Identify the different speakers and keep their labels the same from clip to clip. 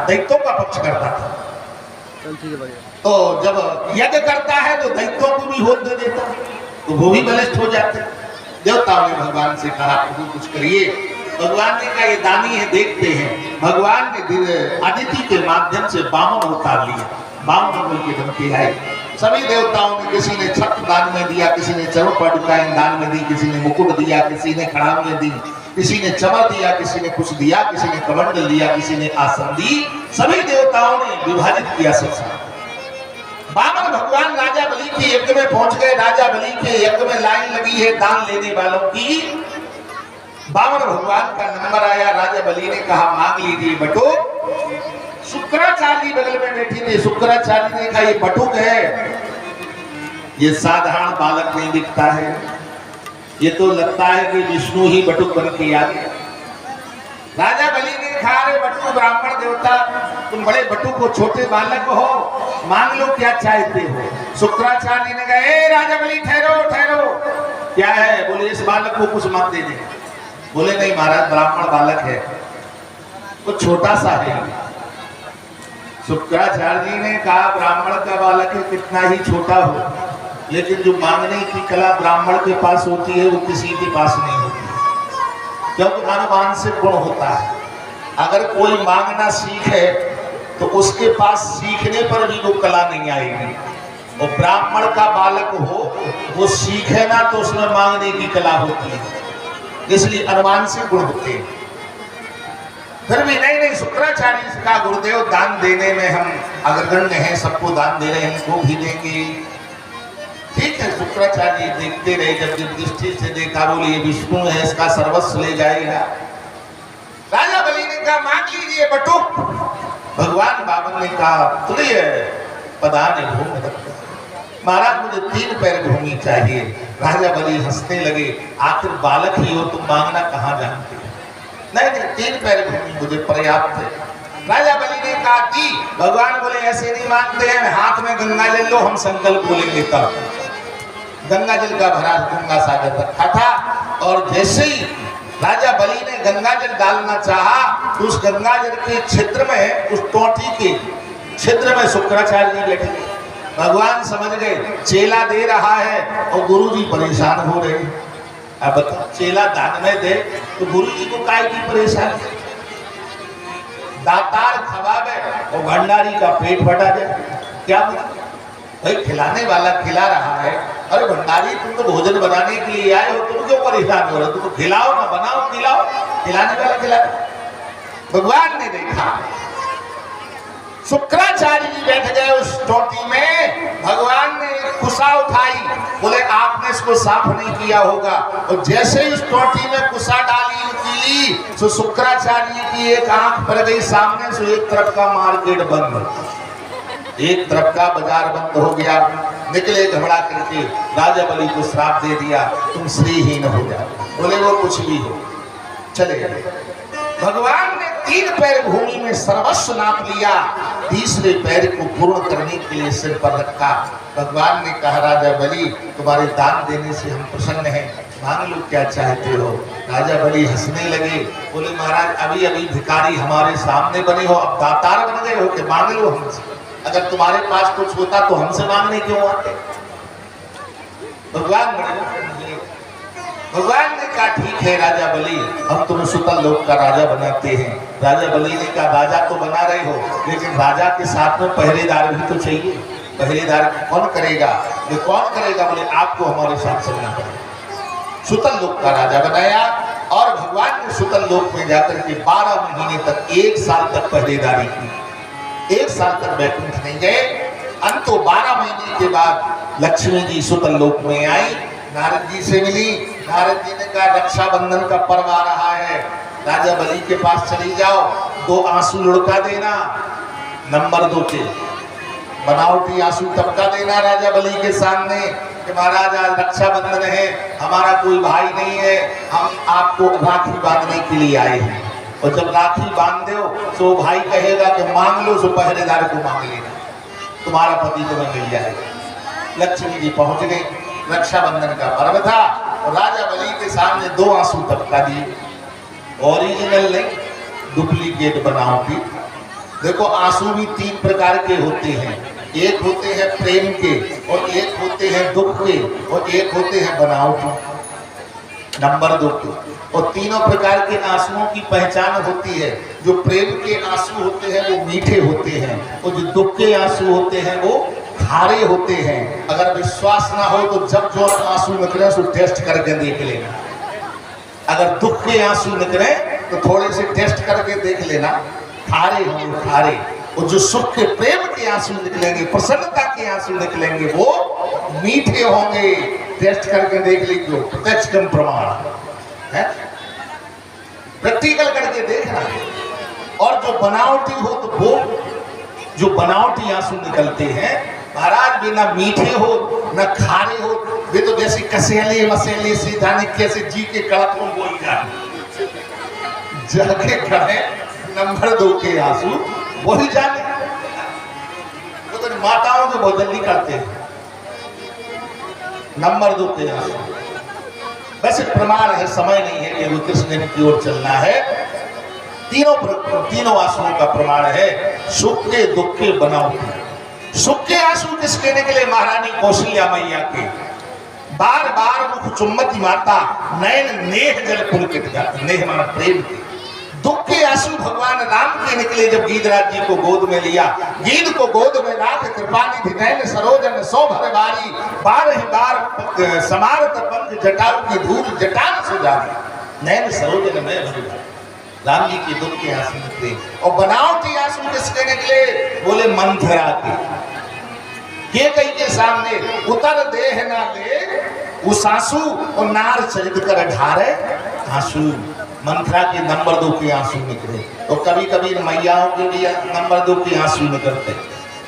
Speaker 1: दैत्यों का पक्ष करता था। तो जब यज्ञ करता है तो दैत्यों को भी होत दे देता, तो वो भी बलिष्ठ हो जाते। देवताओं ने भगवान से कहा प्रभु कुछ करिए। भगवान ने कहा ये दानी है, देखते हैं। भगवान ने अदिति के माध्यम से बामन अवतार लिया, बामन अंगुल के दम के आए। सभी देवताओं ने, किसी ने छत्र दान में दिया, किसी ने चरण पटुकाएं दान में दी, किसी ने मुकुट दिया, किसी ने खड़ांगें दी, किसी ने चमर दिया, किसी ने कुछ दिया, किसी ने कमंडल दिया, किसी ने आसन दी। सभी देवताओं ने विभाजित किया सबसे। बामन भगवान राजा बलि के यज्ञ में पहुंच गए। राजा बलि के यज्ञ में लाइन लगी है दान लेने वालों की। बामन भगवान का नंबर आया। राजा बलि ने कहा मांग लीजिए बटुक। शुक्राचार्य बगल में बैठी थी। शुक्राचार्य ने कहा ये बटुक है, ये साधारण बालक नहीं दिखता है, ये तो लगता है कि विष्णु ही बटुक बन के आ गया। राजा बलि ने कहा रे बटुक ब्राह्मण देवता, तुम बड़े बटुक हो, छोटे बालक हो, मांग लो क्या चाहते हो। शुक्राचार्य ने कहा ए राजा बलि ठहरो ठहरो, क्या है। बोले इस बालक को कुछ मत दे दे। बोले नहीं महाराज ब्राह्मण बालक है, वो छोटा सा है। शुक्राचार्य ने कहा ब्राह्मण का बालक है, कितना ही छोटा हो, लेकिन जो मांगने की कला ब्राह्मण के पास होती है वो किसी के पास नहीं होती, क्योंकि आनुवांशिक गुण होता है। अगर कोई मांगना सीखे तो उसके पास सीखने पर भी वो कला नहीं आएगी। और ब्राह्मण का बालक हो, वो सीखे ना तो उसमें मांगने की कला होती है, इसलिए आनुवांशिक गुण होते हैं। फिर भी नहीं, शुक्राचार्य से कहा गुरुदेव दान देने में हम अग्रगण्य हैं, सबको दान दे रहे हैं, इनको भी देंगे। ठीक है, शुक्राचार्य देखते रहे। जब दृष्टि से देखा बोले ये विष्णु है, इसका सर्वस्व ले जाएगा। राजा बलि ने कहा मांग लीजिए बटुक। भगवान बामन ने कहा तुझे पदाने भूमि, महाराज मुझे 3 पैर भूमि चाहिए। राजा बलि हंसने लगे, आखिर बालक ही हो, तुम मांगना कहाँ जानते हो। नहीं 3 पैर भूमि मुझे पर्याप्त है। राजा बलि ने कहा दी। भगवान बोले ऐसे नहीं मानते हैं, हाथ में गंगा जल लो, हम संकल्प बोलेंगे तब। गंगा जल का भरा गंगा सागर रखा था, और जैसे ही राजा बलि ने गंगा जल डालना चाहा तो उस गंगा जल के क्षेत्र में, उस टोटी के क्षेत्र में शुक्राचार्य बैठे। भगवान समझ गए चेला दे रहा है और गुरुजी परेशान हो रहे। अब बताओ चेला दान में दे तो गुरुजी को काय की परेशानी। दातार खवावे और भंडारी का पेट फटा जाए, क्या मतलब। भाई खिलाने वाला खिला रहा है, अरे भंडारी तुम तो भोजन बनाने के लिए आए हो, तुम क्यों परेशान हो रहे हो, तुम तो खिलाओ ना, बनाओ खिलाओ, खिलाने वाला खिला। भगवान ने देखा शुक्राचार्य जी बैठ गए उस टोटी में। भगवान ने कुशा उठाई, बोले आपने इसको साफ नहीं किया होगा, और जैसे ही उस टोटी में कुशा डाली उकीली तो शुक्राचार्य की एक आंख पड़ गई सामने से। एक तरफ का मार्केट बंद, एक तरफ का बाजार बंद हो गया। निकले घबरा करके, राजा बलि को श्राप दे दिया तुम श्रीहीन हो जाओ। बोले वो कुछ भी हो, चले गए। भगवान ने 3 पैर भूमि में सर्वस्व नाप लिया, तीसरे पैर को पूर्ण करने के लिए सिर पर रखा। भगवान ने कहा राजा बलि तुम्हारे दान देने से हम प्रसन्न हैं, मांग लो क्या चाहते हो। राजा बलि हंसने लगे, बोले महाराज अभी अभी भिखारी हमारे सामने बने हो, अब दातार बन गए हो कि मांग लो हमसे। अगर तुम्हारे पास कुछ होता तो हमसे मांगने क्यों आते। भगवान ने कहा ठीक है राजा बलि, हम तुम्हें सुतल लोक का राजा बनाते हैं। राजा बलि ने कहा राजा तो बना रहे हो, लेकिन राजा के साथ में पहरेदार भी तो चाहिए। पहरेदार कौन करेगा, ये कौन करेगा। बोले आपको हमारे साथ चलना पड़ेगा। सुतल लोक का राजा बनाया, और भगवान ने सुतल लोक में जाकर के 12 महीने तक, 1 साल तक पहरेदारी की। 1 साल तक बैकुंठ नहीं गए। अंतो 12 महीने के बाद लक्ष्मी जी सुतल लोक में आई, नारद जी से मिली। नारद जी ने कहा रक्षाबंधन का पर्व आ रहा है, राजा बलि के पास चली जाओ, 2 आंसू लुढ़का देना, नंबर 2 के बनावटी आंसू टपका देना राजा बलि के सामने कि महाराज आज रक्षाबंधन है, हमारा कोई भाई नहीं है, हम आपको राखी बांधने के लिए आए हैं। और जब राखी बांध दो तो भाई कहेगा कि मांग लो, तो पहरेदार को मांग लेना, तुम्हारा पति तुम्हें मिल जाएगा। लक्ष्मी जी पहुंच गई, रक्षाबंधन का पर्व था, और राजा बलि के सामने 2 आंसू टपका दिए। ओरिजिनल नहीं, डुप्लीकेट बनावटी। देखो आंसू भी तीन प्रकार के होते हैं, एक होते हैं प्रेम के, और एक होते हैं दुख के, और एक होते हैं बनावटी नंबर 2 के। और तीनों प्रकार के आंसुओं की पहचान होती है। जो प्रेम के आंसू होते हैं वो मीठे होते हैं, और जो दुख के आंसू होते हैं वो खारे होते हैं। अगर विश्वास ना हो तो जब जो आंसू निकले उसको टेस्ट करके देख लेना। अगर दुख के आंसू निकले तो थोड़े से टेस्ट करके देख लेना, खारे होंगे खारे। और जो सुख के प्रेम के आंसू निकलेंगे, प्रसन्नता के आंसू निकलेंगे, वो मीठे होंगे। टेस्ट करके देख लीजिए, प्रत्यक्ष कम प्रमाण है, प्रैक्टिकल करके देखना। और जो बनावटी हो तो वो जो बनावटी आंसू निकलते हैं महाराज, भी ना मीठे हो ना खारे हो, वे तो जैसे कसेले मसेले से जाने कैसे जी के कड़क में बोल जाके खड़े नंबर 2 के आंसू वही जाने। वो तो माताओं के बहुत जल्दी करते हैं नंबर 2 के आंसू। वैसे प्रमाण है, समय नहीं है कि वो कृष्ण की ओर चलना है। तीनों आंसुओं का प्रमाण है, सुख के दुख के बनावटी। सुख के आंसू किसके निकले? महारानी कौशल्या मैया के। बार बार मुख चुम्बती माता, नयन नेह जल पुलकित जाते, नेह माना प्रेम के। दुख के आंसू भगवान राम के निकले जब गीधराज जी को गोद में लिया। गीध को गोद में राख कृपानिधि नयन सरोजन सो भर बारी, 12 बार समारत पंख जटाओं की धूल जटान सुजारी, नयन सरोजन में भर। राम जी के दुख के आंसू निकले। और बनावटी आंसू किसके निकले? बोले मंथरा के कई के सामने उतर देह ना ले उस आंसू, और नार चरित कर ढारे आंसू। मंथरा के नंबर 2 के आंसू निकले। तो कभी कभी मैयाओं के भी नंबर 2 के आंसू निकलते।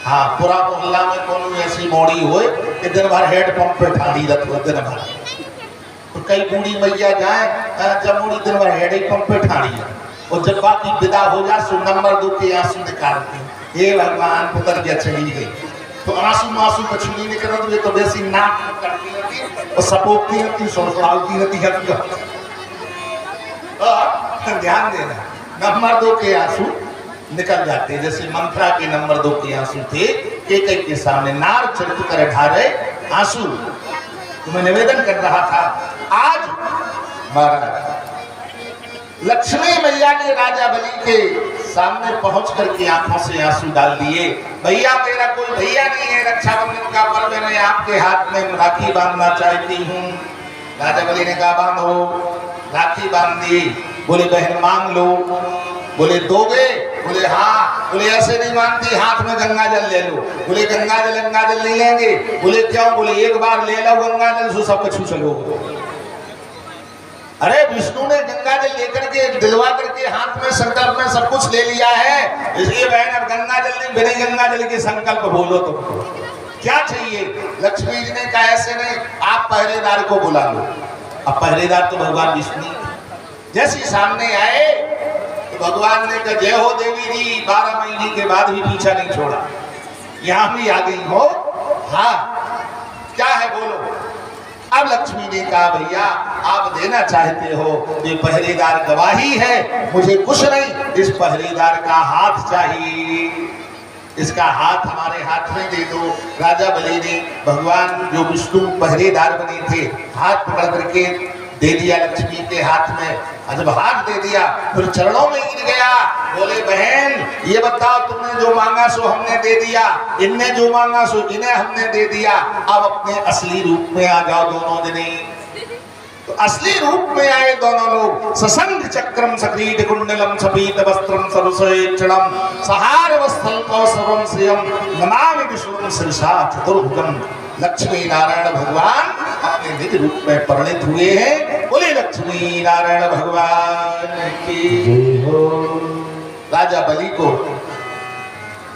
Speaker 1: हाँ, पूरा मोहल्ला में कोनो ऐसी मोड़ी हो कि दिन भर हेडपंप पे ठाड़ी रख हो दिन भर। तो कई बूढ़ी मैया जाए जब बूढ़ी दिन भर हेडपंप पे ठाड़ी है, और जब बाकी विदा हो जाए सो नंबर 2 के आंसू निकालते। हे भगवान, पुत्र क्या चली गई। तो आंसू मासू कछु नहीं निकल, तो वैसी नाक करती रहती और सपोकती रहती, सोचती रहती। ध्यान देना, नंबर 2 के आंसू निकल जाते। जैसे मंथरा के नंबर 2 के आंसू थे, एक के सामने नार चरित कर ढारे आंसू। तो मैं निवेदन कर रहा था, आज महाराज लक्ष्मी मैया ने राजा बलि के सामने पहुंच करके आंखों से आंसू डाल दिए। भैया, मेरा कोई भैया नहीं है, रक्षाबंधन का पर्व है, मैं आपके हाथ में राखी बांधना चाहती हूँ। राजा बलि ने कहा, बांधो। राखी बांध दी। बोले बहन मांग लो। बोले दोगे? बोले हाँ। बोले ऐसे नहीं मानती, हाथ में गंगा जल ले लो। बोले गंगा जल नहीं लेंगे। बोले क्यों? बोले एक बार ले लो गंगा जल सो सब कुछ चलो। अरे विष्णु ने गंगा जल लेकर के दिलवा करके हाथ में संकल्प में सब कुछ ले लिया है, इसलिए बहन अब गंगा जल नहीं, बिना गंगा जल के संकल्प बोलो तो क्या चाहिए? लक्ष्मी जी ने कहा ऐसे नहीं, आप पहरेदार को बुला लो। अब पहरेदार तो भगवान विष्णु जैसे सामने आए तो भगवान ने कहा, जय हो देवी जी, 12 महीने के बाद भी पीछा नहीं छोड़ा, यहाँ भी आ गई हो। हाँ, क्या है बोलो। अब लक्ष्मी ने कहा, भैया आप देना चाहते हो, ये पहरेदार गवाही है, मुझे कुछ नहीं, इस पहरेदार का हाथ चाहिए, इसका हाथ हमारे हाथ में दे दो। राजा बलि ने भगवान जो विष्णु पहरेदार बने थे, हाथ पकड़ करके दे दिया लक्ष्मी के हाथ में। और जब हाथ दे दिया फिर चरणों में गिर गया। बोले बहन, ये बताओ, तुमने जो मांगा सो हमने दे दिया, इनने जो मांगा सो इन्हें हमने दे दिया, अब अपने असली रूप में आ जाओ दोनों जने। तो असली रूप में आए दोनों लोग। ससंग चक्रम सक्रीड कुंडलम सपीत वस्त्रम सरसोक्षणम सहार वस्थल कौसवम श्रियम नमामि विष्णुं शिरसा चतुर्भुजम। लक्ष्मी नारायण भगवान अपने निज रूप में परिणित हुए हैं। बोले लक्ष्मी नारायण भगवान की जय हो। राजा बलि को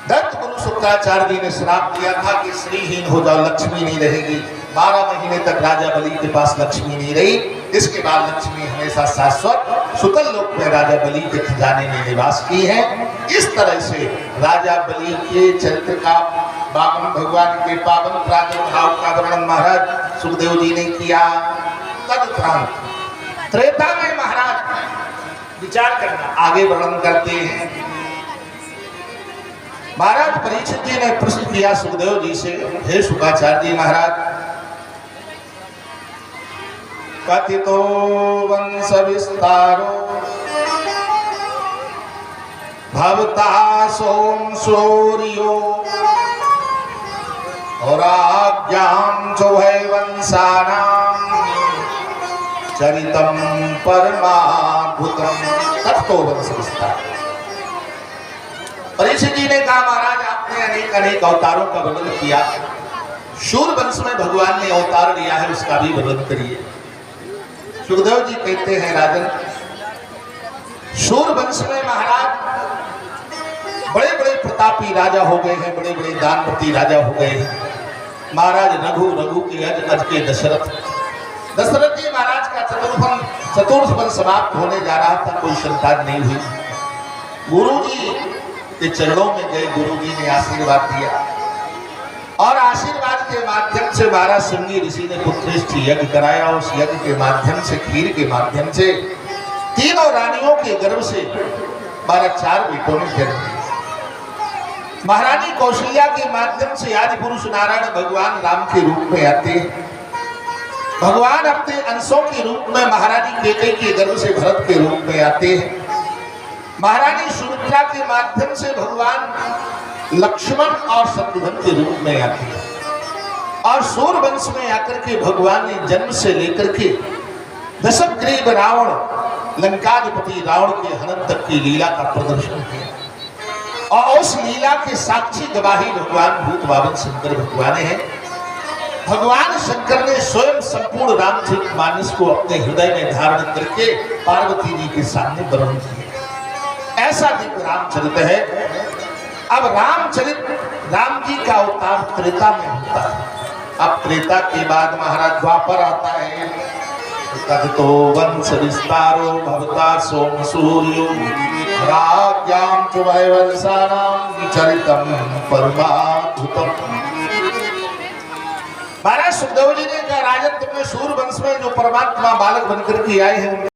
Speaker 1: दत्त गुरु शुक्राचार्य जी ने श्राप दिया था कि श्रीहीन हो जाओ, लक्ष्मी नहीं रहेगी। 12 महीने तक राजा बलि के पास लक्ष्मी नहीं रही। इसके बाद लक्ष्मी हमेशा शाश्वत सुतल लोक में राजा बलि के खजाने में निवास की है। इस तरह से राजा बलि के चरित्र का वामन भगवान के पावन प्रादुर्भाव का वर्णन महाराज सुखदेव जी ने किया। तदुपरांत त्रेता में महाराज विचार करना आगे वर्णन करते हैं। महाराज परीक्षित जी ने प्रश्न किया सुखदेव जी से, हे शुकाचार्य जी महाराज, कथितो वंश विस्तारो भवता सोम सूर्यो और आज्ञां च वै वंशानां चरितम परमाद्भुतम कथितो वंश विस्तार। परीक्षित जी ने कहा, महाराज आपने अनेक अनेक अवतारों का वर्णन किया, शूर वंश में भगवान ने अवतार लिया है, उसका भी वर्णन करिए। सुखदेव जी कहते हैं, राजन, शूर वंश में महाराज बड़े बड़े प्रतापी राजा हो गए हैं, बड़े बड़े दानपति राजा हो गए हैं। महाराज रघु के अज के दशरथ जी महाराज का चतुर्थ वंश समाप्त होने जा रहा था, कोई संतान नहीं हुई। गुरु जी के चरणों में गए, गुरु जी ने आशीर्वाद दिया और आशीर्वाद के माध्यम से महाराज सिंगी ऋषि ने पुत्रेष्ठ यज्ञ कराया। उस यज्ञ के माध्यम से, खीर के माध्यम से, तीनों रानियों के गर्भ से 4 बेटों ने जन्म दिया। महारानी कौशल्या के माध्यम से आदि पुरुष नारायण भगवान राम के रूप में आते हैं। भगवान अपने अंशों के रूप में महारानी कैकेयी के गर्भ से भरत के रूप में आते हैं। महारानी सुमित्रा के माध्यम से भगवान लक्ष्मण और शत्रुघ्न के रूप में आते हैं। और सूर वंश में आकर के भगवान ने जन्म से लेकर के दशग्रीव रावण, लंकाधिपति रावण के हनन तक की लीला का प्रदर्शन किया। और उस लीला के साक्षी गवाही भगवान भूत बावन शंकर भगवान है। भगवान शंकर ने स्वयं संपूर्ण रामचरितमानस को अपने हृदय में धारण करके पार्वती जी के सामने वर्णन किया। ऐसा दिव्य रामचरित है। अब रामचरित, राम जी का अवतार त्रेता में होता है। अब त्रेता के बाद महाराज द्वापर आता है। कथितो वंश विस्तारो भवता सोम सूर्यो राज्ञां च वै वंशानां चरितम परमाद्भुतम। महाराज सुखदेव जी ने कहा, राजन तुमने सूर वंश में जो परमात्मा बालक बनकर के आए हैं उनका